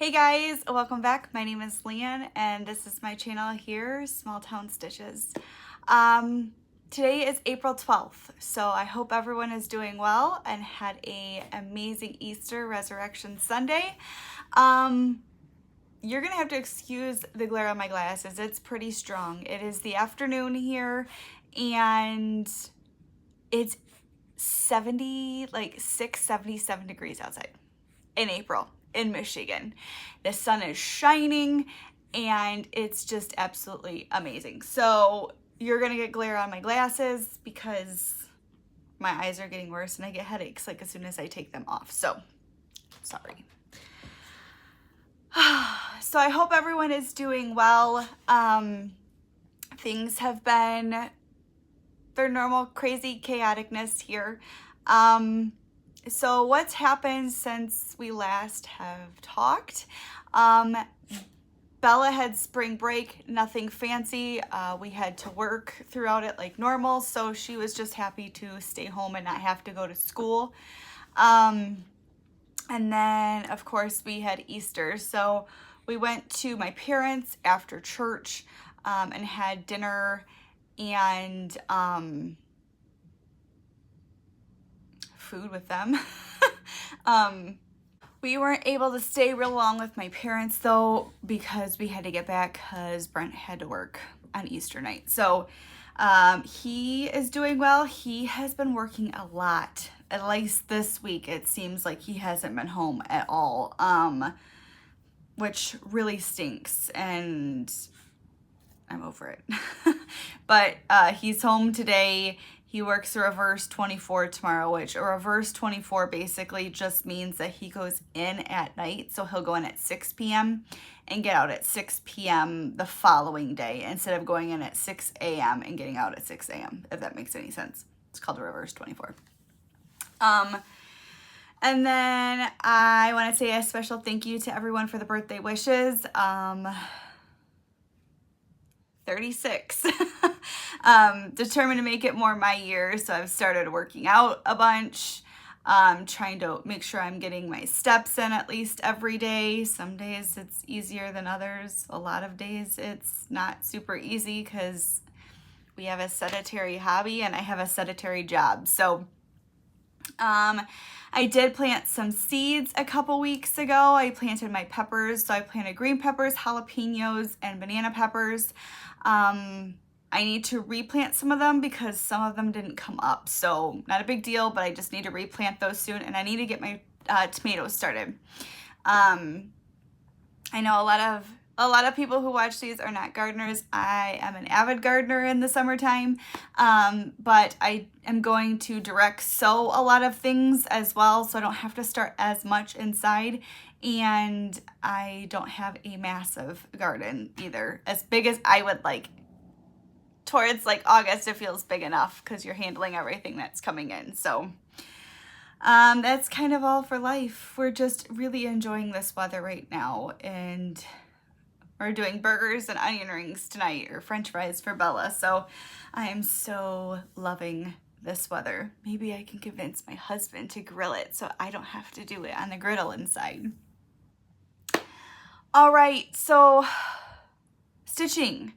Hey guys, welcome back. My name is Leann and this is my channel here, Small Town Stitches. Today is April 12th, so I hope everyone is doing well and had an amazing Easter Resurrection Sunday. You're gonna have to excuse the glare on my glasses. It's pretty strong. It is the afternoon here and it's 77 degrees outside in April in Michigan. The sun is shining and it's just absolutely amazing. So you're gonna get glare on my glasses because my eyes are getting worse and I get headaches like as soon as I take them off. So sorry. So I hope everyone is doing well. Things have been their normal crazy chaoticness here. So what's happened since we last have talked? Bella had spring break, nothing fancy. We had to work throughout it like normal, so she was just happy to stay home and not have to go to school. And then, of course, we had Easter. So we went to my parents after church and had dinner and food with them. We weren't able to stay real long with my parents though because we had to get back because Brent had to work on Easter night. So he is doing well. He has been working a lot. At least this week it seems like he hasn't been home at all, which really stinks and I'm over it. But he's home today. He works a reverse 24 tomorrow, which a reverse 24 basically just means that he goes in at night. So he'll go in at 6 p.m. and get out at 6 p.m. the following day instead of going in at 6 a.m. and getting out at 6 a.m., if that makes any sense. It's called a reverse 24. And then I want to say a special thank you to everyone for the birthday wishes. 36. Determined to make it more my year, so I've started working out a bunch, trying to make sure I'm getting my steps in at least every day. Some days it's easier than others. A lot of days it's not super easy because we have a sedentary hobby and I have a sedentary job. So I did plant some seeds a couple weeks ago. I planted my peppers. So I planted green peppers, jalapenos, and banana peppers. I need to replant some of them because some of them didn't come up. So not a big deal, but I just need to replant those soon and I need to get my tomatoes started. I know a lot of people who watch these are not gardeners. I am an avid gardener in the summertime, but I am going to direct sow a lot of things as well, so I don't have to start as much inside, and I don't have a massive garden either, as big as I would like. Towards like August, it feels big enough because you're handling everything that's coming in. So that's kind of all for life. We're just really enjoying this weather right now, and we're doing burgers and onion rings tonight, or french fries for Bella. So I am so loving this weather. Maybe I can convince my husband to grill it so I don't have to do it on the griddle inside. All right, so stitching.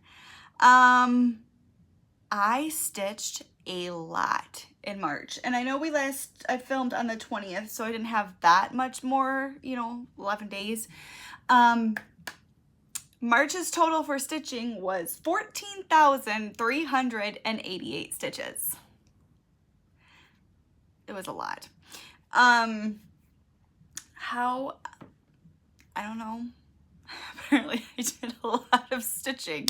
I stitched a lot in March, and I know I filmed on the 20th, so I didn't have that much more, 11 days. March's total for stitching was 14,388 stitches. It was a lot. I don't know. Apparently I did a lot of stitching.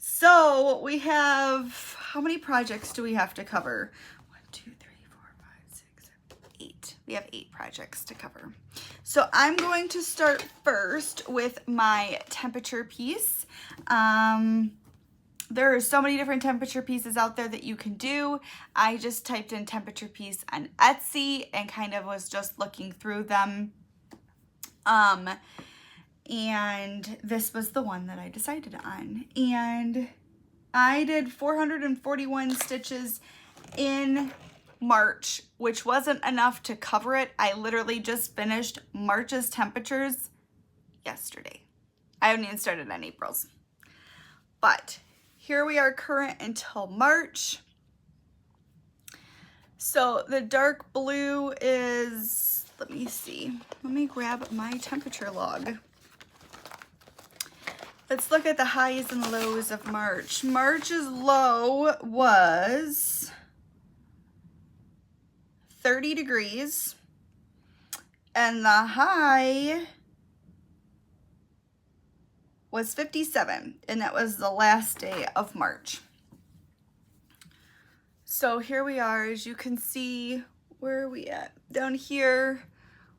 So we have, how many projects do we have to cover? 1, 2, 3, 4, 5, 6, 7, 8. We have 8 projects to cover. So I'm going to start first with my temperature piece. There are so many different temperature pieces out there that you can do. I just typed in temperature piece on Etsy and kind of was just looking through them. And this was the one that I decided on. And I did 441 stitches in March, which wasn't enough to cover it. I literally just finished March's temperatures yesterday. I haven't even started on April's. But here we are current until March. So the dark blue is, let me see, let me grab my temperature log. Let's look at the highs and lows of March. March's low was 30 degrees and the high was 57, and that was the last day of March. So here we are, as you can see, where are we at? Down here,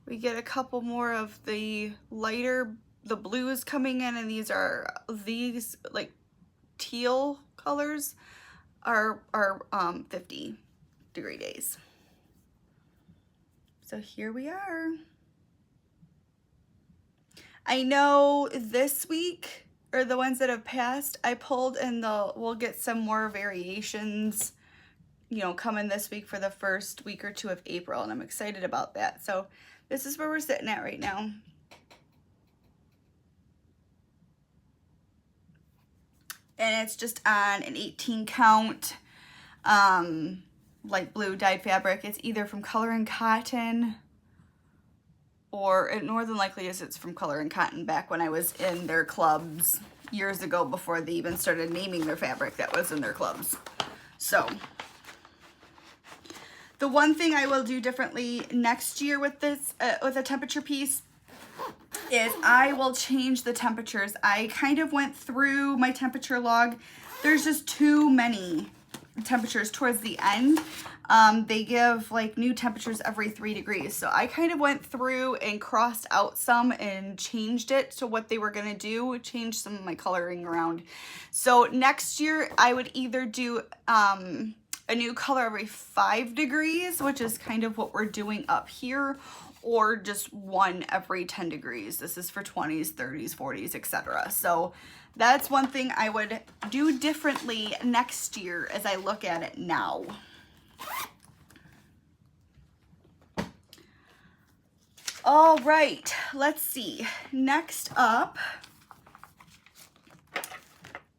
we get a couple more of the lighter, the blues coming in, and these like teal colors are 50-degree days. So here we are. I know this week, or the ones that have passed, I pulled in we'll get some more variations, you know, coming this week for the first week or two of April, and I'm excited about that. So this is where we're sitting at right now. And it's just on an 18 count light blue dyed fabric. It's either from Color and Cotton, or it more than likely is it's from Color and Cotton back when I was in their clubs years ago, before they even started naming their fabric that was in their clubs. So the one thing I will do differently next year with this, with a temperature piece, is I will change the temperatures. I kind of went through my temperature log. There's just too many temperatures towards the end. They give like new temperatures every 3 degrees. So I kind of went through and crossed out some and changed it to what they were gonna do, changed some of my coloring around. So next year I would either do a new color every 5 degrees, which is kind of what we're doing up here, or just one every 10 degrees. This is for 20s, 30s, 40s, etc. So that's one thing I would do differently next year as I look at it now. All right, let's see. Next up,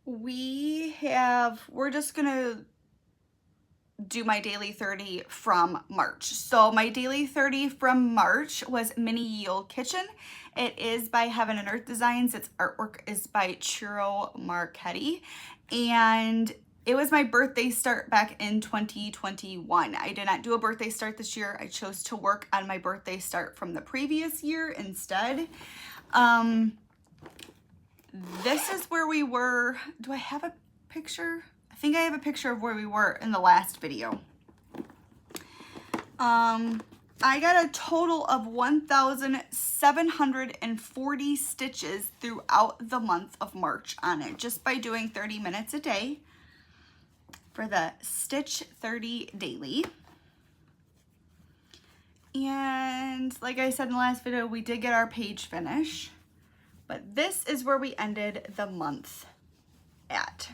we're just gonna do my daily 30 from March. So my daily 30 from March was Mini Yield Kitchen. It is by Heaven and Earth Designs. Its artwork is by Chiro Marchetti, and it was my birthday start back in 2021. I did not do a birthday start this year. I chose to work on my birthday start from the previous year instead. This is where we were. Do I have a picture? I think I have a picture of where we were in the last video. I got a total of 1,740 stitches throughout the month of March on it, just by doing 30 minutes a day for the Stitch 30 Daily. And like I said in the last video, we did get our page finish, but this is where we ended the month at.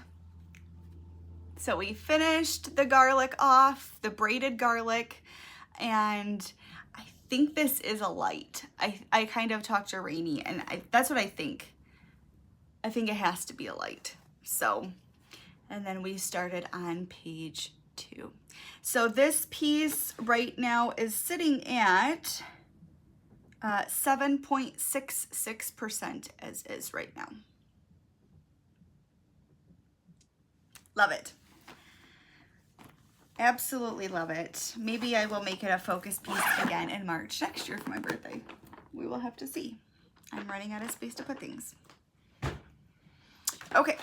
So we finished the garlic off, the braided garlic, and I think this is a light. I kind of talked to Rainey, and that's what I think. I think it has to be a light. So, and then we started on page 2. So this piece right now is sitting at 7.66% as is right now. Love it. Absolutely love it. Maybe I will make it a focus piece again in March next year for my birthday. We will have to see. I'm running out of space to put things. Okay.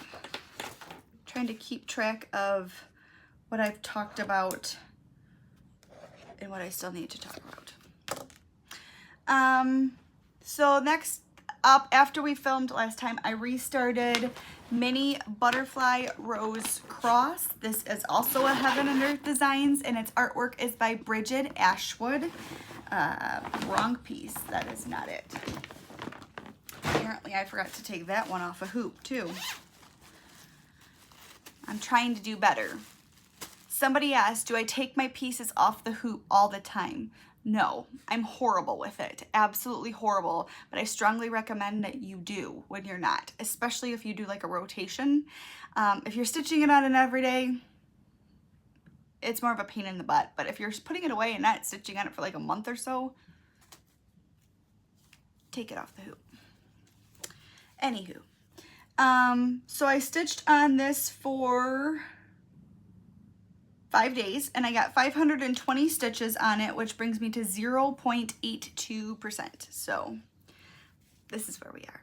Trying to keep track of what I've talked about and what I still need to talk about. So next up, after we filmed last time, I restarted Mini Butterfly Rose Cross. This is also a Heaven and Earth Designs, and its artwork is by Bridget Ashwood. Wrong piece, that is not it. Apparently I forgot to take that one off a hoop too. I'm trying to do better. Somebody asked, do I take my pieces off the hoop all the time? No, I'm horrible with it. Absolutely horrible. But I strongly recommend that you do when you're not, especially if you do like a rotation. If you're stitching it on an everyday, it's more of a pain in the butt. But if you're putting it away and not stitching on it for like a month or so, take it off the hoop. Anywho, so I stitched on this for 5 days and I got 520 stitches on it, which brings me to 0.82%. So this is where we are.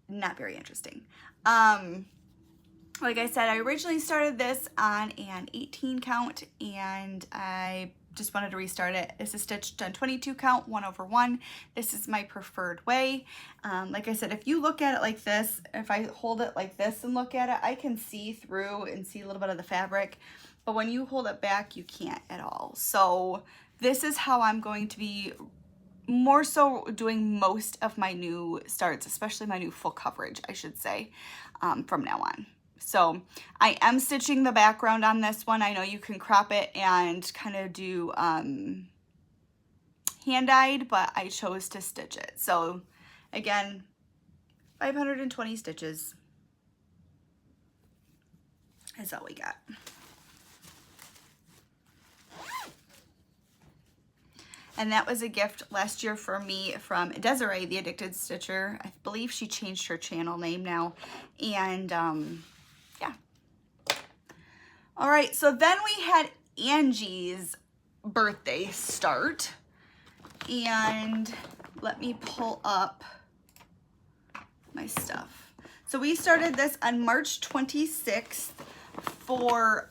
Not very interesting. Like I said, I originally started this on an 18 count and I just wanted to restart it. This is stitched on 22 count, 1/1. This is my preferred way. Like I said, if you look at it like this, if I hold it like this and look at it, I can see through and see a little bit of the fabric, but when you hold it back, you can't at all. So this is how I'm going to be more so doing most of my new starts, especially my new full coverage, I should say, from now on. So I am stitching the background on this one. I know you can crop it and kind of do hand-dyed, but I chose to stitch it. So again, 520 stitches is all we got. And that was a gift last year for me from Desiree, the Addicted Stitcher. I believe she changed her channel name now. And yeah. All right, so then we had Angie's birthday start. And let me pull up my stuff. So we started this on March 26th for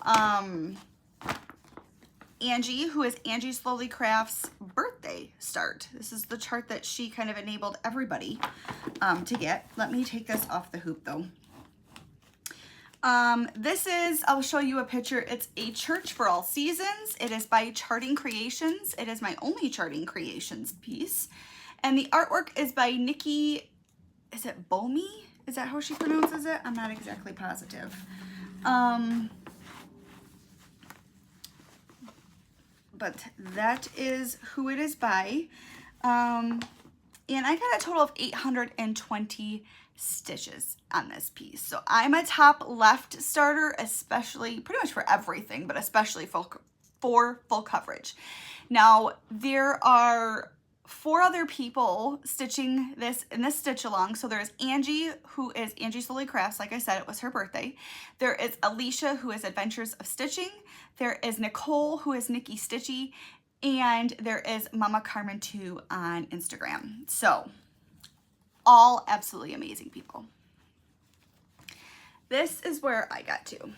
Angie, who is Angie Slowly Crafts' birthday start. This is the chart that she kind of enabled everybody to get. Let me take this off the hoop though. This is, I'll show you a picture. It's a Church for All Seasons. It is by Charting Creations. It is my only Charting Creations piece. And the artwork is by Nikki, is it Bomi? Is that how she pronounces it? I'm not exactly positive. But that is who it is by. And I got a total of 820 stitches on this piece. So I'm a top left starter, especially pretty much for everything, but especially for full coverage. Now there are 4 other people stitching this in this stitch along. So there's Angie, who is Angie Slowly Crafts. Like I said, it was her birthday. There is Alicia, who is Adventures of Stitching. There is Nicole, who is Nikki Stitchy. And there is Mama Carmen 2 on Instagram. So all absolutely amazing people. This is where I got to.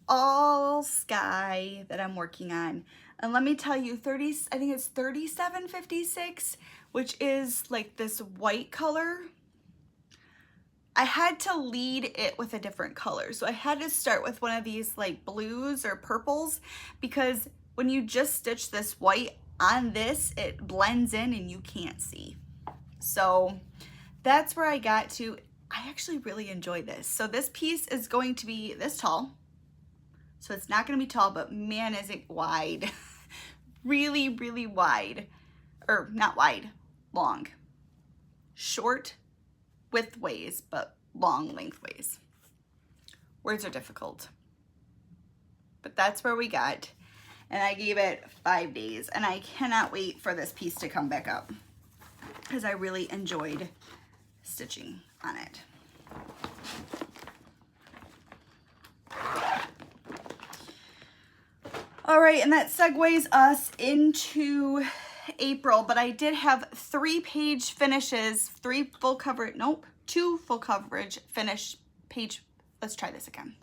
All sky that I'm working on. And let me tell you, I think it's 3756, which is like this white color. I had to lead it with a different color. So I had to start with one of these like blues or purples, because when you just stitch this white on this, it blends in and you can't see. So that's where I got to. I actually really enjoy this. So this piece is going to be this tall. So it's not going to be tall, but man, is it wide. Really, really wide. Or not wide, long. Short widthways, but long lengthways. Words are difficult. But that's where we got. And I gave it 5 days. And I cannot wait for this piece to come back up, because I really enjoyed stitching on it. All right, and that segues us into April, but I did have 2 full coverage finish page. Let's try this again.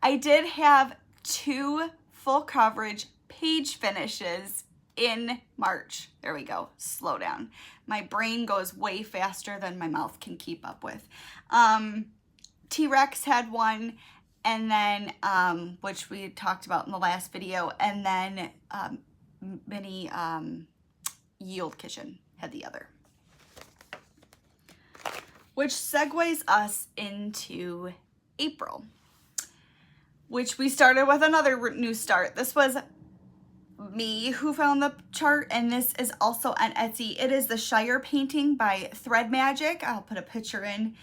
I did have 2 full coverage page finishes in March. There we go. Slow down. My brain goes way faster than my mouth can keep up with. T-Rex had one, and then, which we talked about in the last video, and then Mini Yield Kitchen had the other. Which segues us into April. which we started with another new start. This was me who found the chart, and this is also on Etsy. It is the Shire Painting by Thread Magic. I'll put a picture in.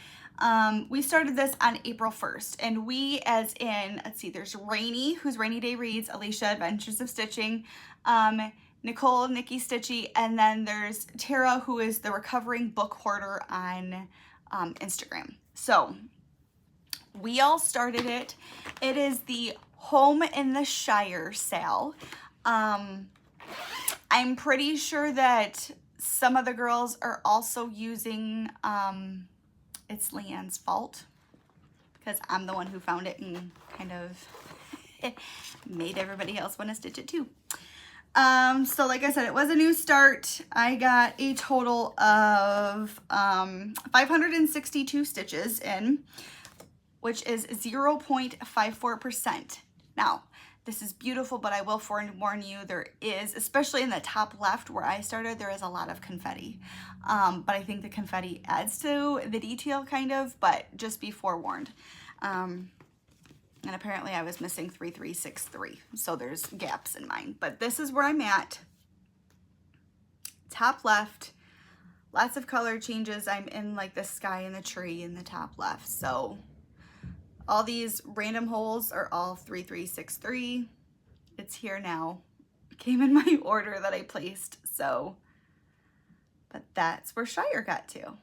We started this on April 1st, and we, as in, let's see, there's Rainy, who's Rainy Day Reads, Alicia, Adventures of Stitching, Nicole, Nikki Stitchy, and then there's Tara, who is the Recovering Book Hoarder on Instagram. So we all started it. It is the Home in the Shire sale. I'm pretty sure that some of the girls are also using, it's Leann's fault because I'm the one who found it and kind of made everybody else want to stitch it too. So like I said, it was a new start. I got a total of 562 stitches in, which is 0.54%. Now, this is beautiful, but I will forewarn you, there is, especially in the top left where I started, there is a lot of confetti. But I think the confetti adds to the detail kind of, but just be forewarned. And apparently I was missing 3363, so there's gaps in mine. But this is where I'm at. Top left, lots of color changes. I'm in like the sky and the tree in the top left. So all these random holes are all 3363. It's here now. It came in my order that I placed, so. But that's where Shire got to.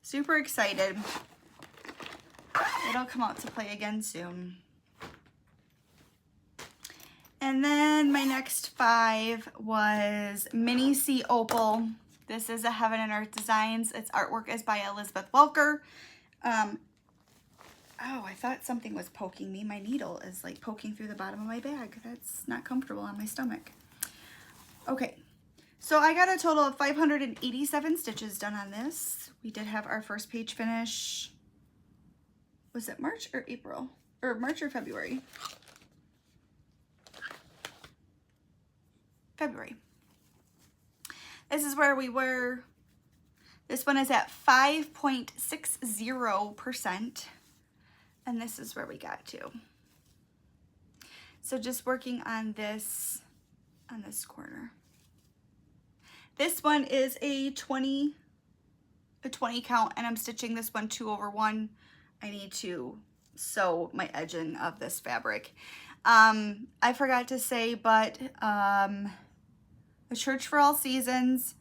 Super excited. It'll come out to play again soon. And then my next 5 was Mini Sea Opal. This is a Heaven and Earth Designs. Its artwork is by Elizabeth Welker. Oh, I thought something was poking me. My needle is like poking through the bottom of my bag. That's not comfortable on my stomach. Okay, so I got a total of 587 stitches done on this. We did have our first page finish. Was it March or April? Or March or February? February. This is where we were. This one is at 5.60%. And this is where we got to. So just working on this corner. This one is a 20 count, and I'm stitching this one 2/1. I need to sew my edging of this fabric. I forgot to say, but the Church for All Seasons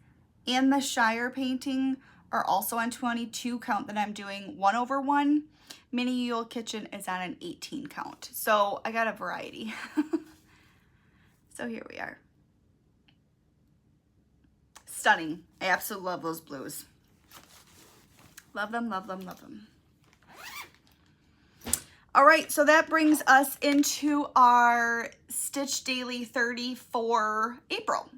and the Shire Painting are also on 22 count that I'm doing 1/1. Mini Yule Kitchen is on an 18 count. So I got a variety. So here we are. Stunning. I absolutely love those blues. Love them, love them, love them. All right, so that brings us into our Stitch Daily 30 for April.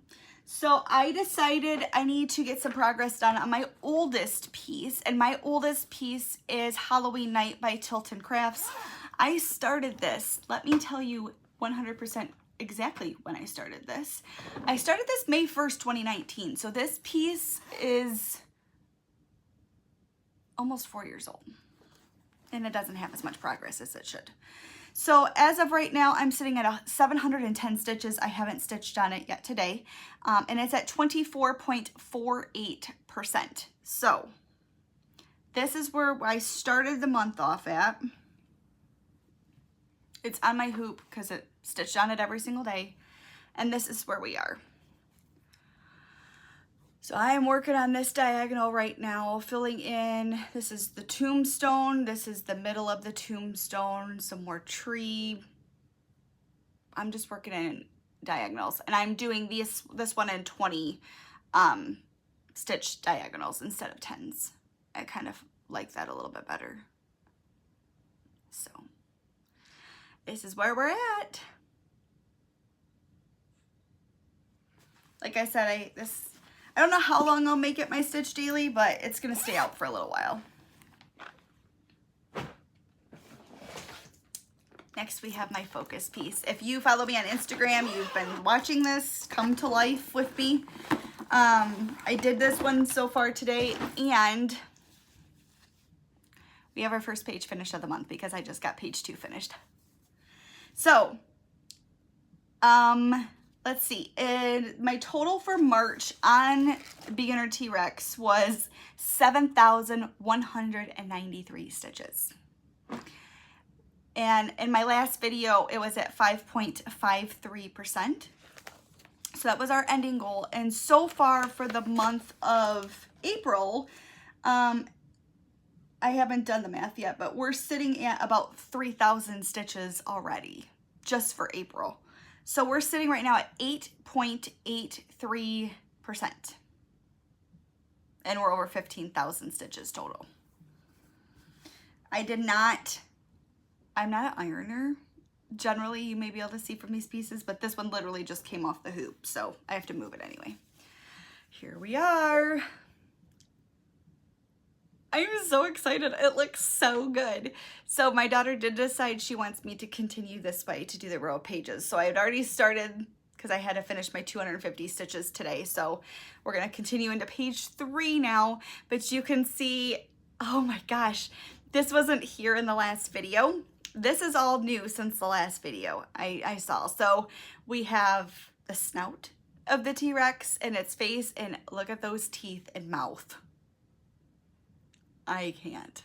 So I decided I need to get some progress done on my oldest piece, and my oldest piece is Halloween Night by Tilton Crafts. I started this, let me tell you 100% exactly when I started this. I started this May 1st, 2019, so this piece is almost 4 years old. And it doesn't have as much progress as it should. So as of right now, I'm sitting at 710 stitches. I haven't stitched on it yet today. And it's at 24.48%. So this is where I started the month off at. It's on my hoop because it stitched on it every single day. And this is where we are. So I am working on this diagonal right now, filling in, this is the tombstone, this is the middle of the tombstone, some more tree. I'm just working in diagonals, and I'm doing this one in 20 stitch diagonals instead of 10s. I kind of like that a little bit better. So this is where we're at. Like I said, I don't know how long I'll make it my Stitch Daily, but it's gonna stay out for a little while. Next we have my focus piece. If you follow me on Instagram, you've been watching this come to life with me. I did this one so far today, and we have our first page finish of the month because I just got page 2 finished. So, let's see. My total for March on Beginner T-Rex was 7,193 stitches. And in my last video, it was at 5.53%. So that was our ending goal. And so far for the month of April, I haven't done the math yet, but we're sitting at about 3,000 stitches already, just for April. So we're sitting right now at 8.83%. And we're over 15,000 stitches total. I'm not an ironer. Generally, you may be able to see from these pieces, but this one literally just came off the hoop, so I have to move it anyway. Here we are. I'm so excited. It looks so good. So my daughter did decide she wants me to continue this way to do the row of pages. So I had already started because I had to finish my 250 stitches today. So we're going to continue into page 3 now, but you can see, oh my gosh, this wasn't here in the last video. This is all new since the last video I saw. So we have the snout of the T-Rex and its face, and look at those teeth and mouth. I can't.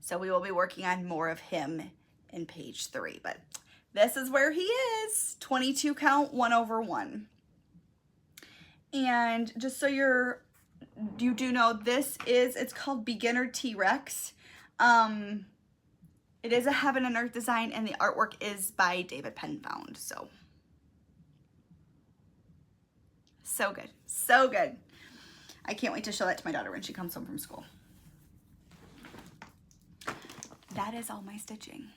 So we will be working on more of him in page 3, but this is where he is. 22 count, 1/1. And just so you do know, it's called Beginner T-Rex. It is a Heaven and Earth design, and the artwork is by David Penfound. So good, so good. I can't wait to show that to my daughter when she comes home from school. That is all my stitching.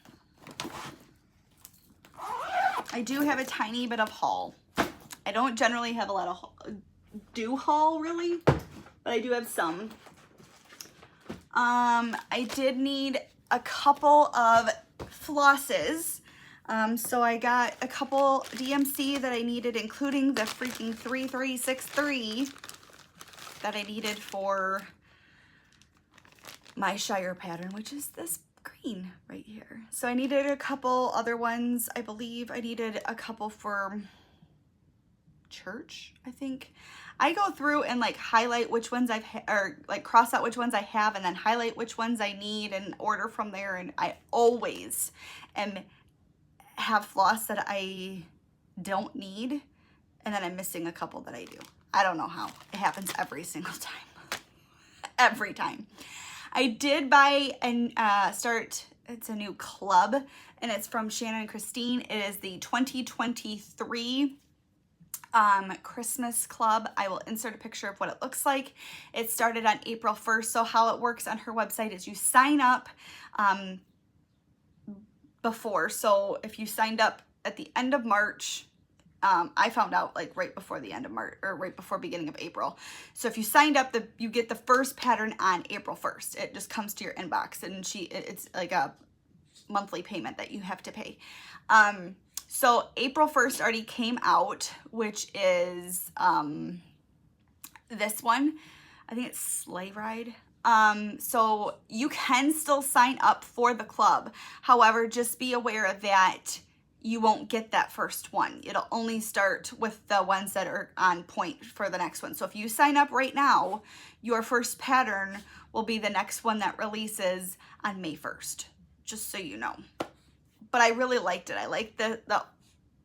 I do have a tiny bit of haul. I don't generally have a lot of haul really, but I do have some. I did need a couple of flosses. So I got a couple DMC that I needed, including the freaking 3363 that I needed for my Shire pattern, which is this green right here. So I needed a couple other ones. I believe I needed a couple for church, I think. I go through and like highlight which ones cross out which ones I have and then highlight which ones I need and order from there. And I always have floss that I don't need, and then I'm missing a couple that I do. I don't know how. It happens every single time. Every time. I did buy and it's a new club, and it's from Shannon and Christine. It is the 2023 Christmas club. I will insert a picture of what it looks like. It started on April 1st. So how it works on her website is you sign up before. So if you signed up at the end of March, I found out like right before the end of March or right before beginning of April. So if you signed up, you get the first pattern on April 1st. It just comes to your inbox, and it's like a monthly payment that you have to pay. So April 1st already came out, which is this one. I think it's Sleigh Ride. So you can still sign up for the club. However, just be aware that you won't get that first one. It'll only start with the ones that are on point for the next one. So if you sign up right now, your first pattern will be the next one that releases on May 1st, just so you know. But I really liked it. I like the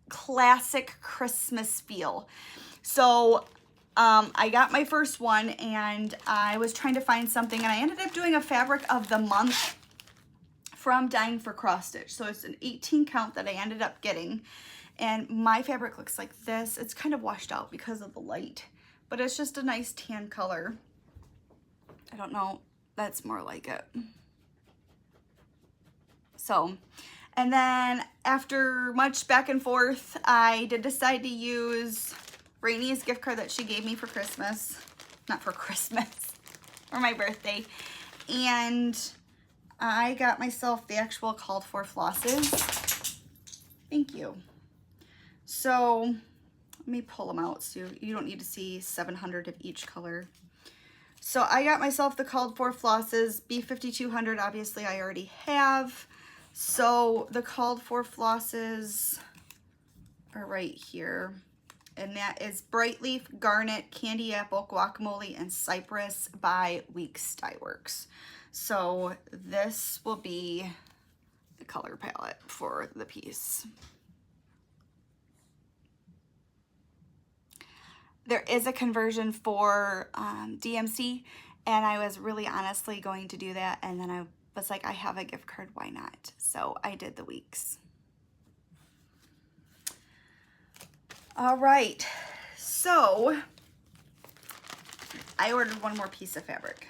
classic Christmas feel. So I got my first one, and I was trying to find something, and I ended up doing a fabric of the month from Dying for Cross Stitch. So it's an 18 count that I ended up getting, and my fabric looks like this. It's kind of washed out because of the light, but it's just a nice tan color. I don't know, that's more like it. So, and then after much back and forth, I did decide to use Rainy's gift card that she gave me for Christmas. Not for Christmas, for my birthday. And I got myself the actual called for flosses. Thank you. So let me pull them out so you don't need to see 700 of each color. So I got myself the called for flosses. B5200, obviously I already have. So the called for flosses are right here. And that is Bright Leaf, Garnet, Candy Apple, Guacamole, and Cypress by Weeks Dye Works. So this will be the color palette for the piece. There is a conversion for DMC, and I was really honestly going to do that, and then I was like, I have a gift card, why not? So I did the Weeks. All right, so I ordered one more piece of fabric.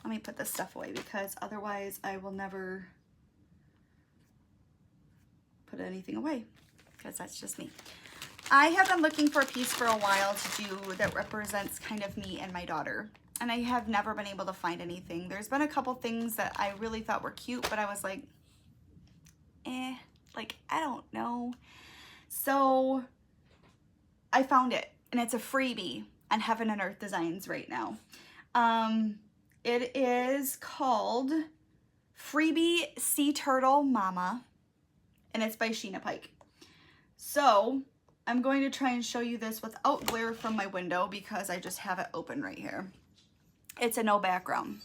Let me put this stuff away because otherwise I will never put anything away because that's just me. I have been looking for a piece for a while to do that represents kind of me and my daughter, and I have never been able to find anything. There's been a couple things that I really thought were cute, but I was like, like, I don't know. So I found it, and it's a freebie on Heaven and Earth Designs right now. It is called Freebie Sea Turtle Mama, and it's by Sheena Pike. So I'm going to try and show you this without glare from my window because I just have it open right here. It's a no background.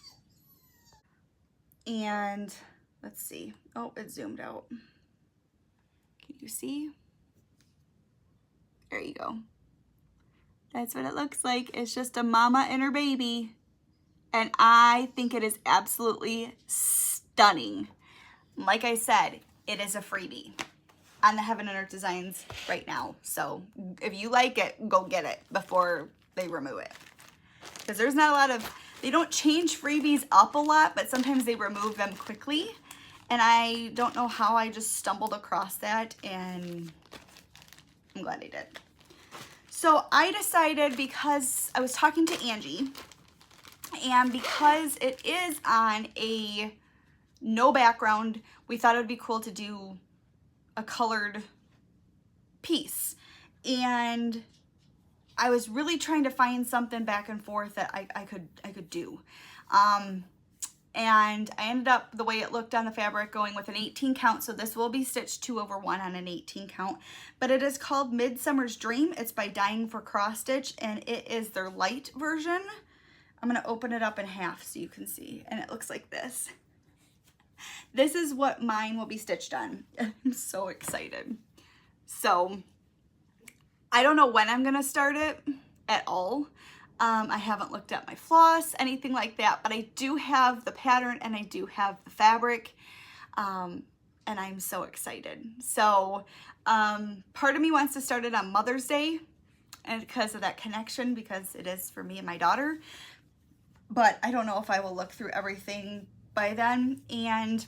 And let's see. Oh, it zoomed out. Can you see? There you go. That's what it looks like. It's just a mama and her baby. And I think it is absolutely stunning. Like I said, it is a freebie on the Heaven and Earth Designs right now. So if you like it, go get it before they remove it. Because there's not a lot of, they don't change freebies up a lot, but sometimes they remove them quickly. And I don't know how I just stumbled across that, and I'm glad I did. So I decided, because I was talking to Angie, and because it is on a no background, we thought it would be cool to do a colored piece. And I was really trying to find something back and forth that I could do. And I ended up, the way it looked on the fabric, going with an 18 count. So this will be stitched 2/1 on an 18 count. But it is called Midsummer's Dream. It's by Dying for Cross Stitch, and it is their light version. I'm gonna open it up in half so you can see. And it looks like this. This is what mine will be stitched on. I'm so excited. So I don't know when I'm gonna start it at all. I haven't looked at my floss, anything like that, but I do have the pattern and I do have the fabric, and I'm so excited. So part of me wants to start it on Mother's Day, and because of that connection, because it is for me and my daughter, but I don't know if I will look through everything by then. And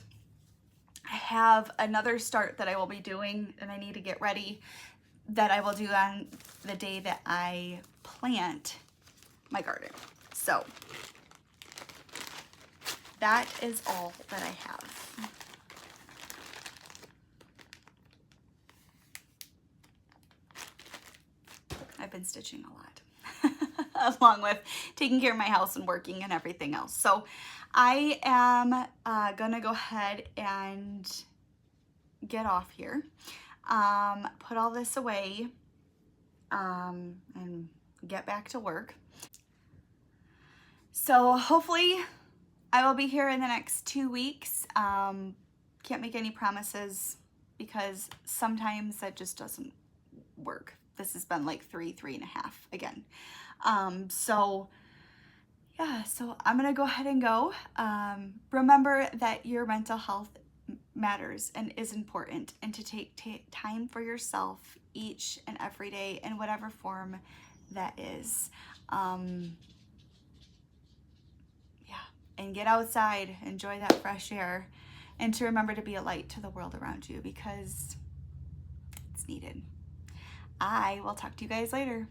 I have another start that I will be doing, and I need to get ready, that I will do on the day that I plant my garden. So that is all that I have. I've been stitching a lot along with taking care of my house and working and everything else. So I am gonna go ahead and get off here, put all this away, and get back to work. So hopefully I will be here in the next 2 weeks. Can't make any promises because sometimes that just doesn't work. This has been like 3.5 again. So yeah, so I'm gonna go ahead and go. Remember that your mental health matters and is important, and to take time for yourself each and every day in whatever form that is. And get outside, enjoy that fresh air, and to remember to be a light to the world around you because it's needed. I will talk to you guys later.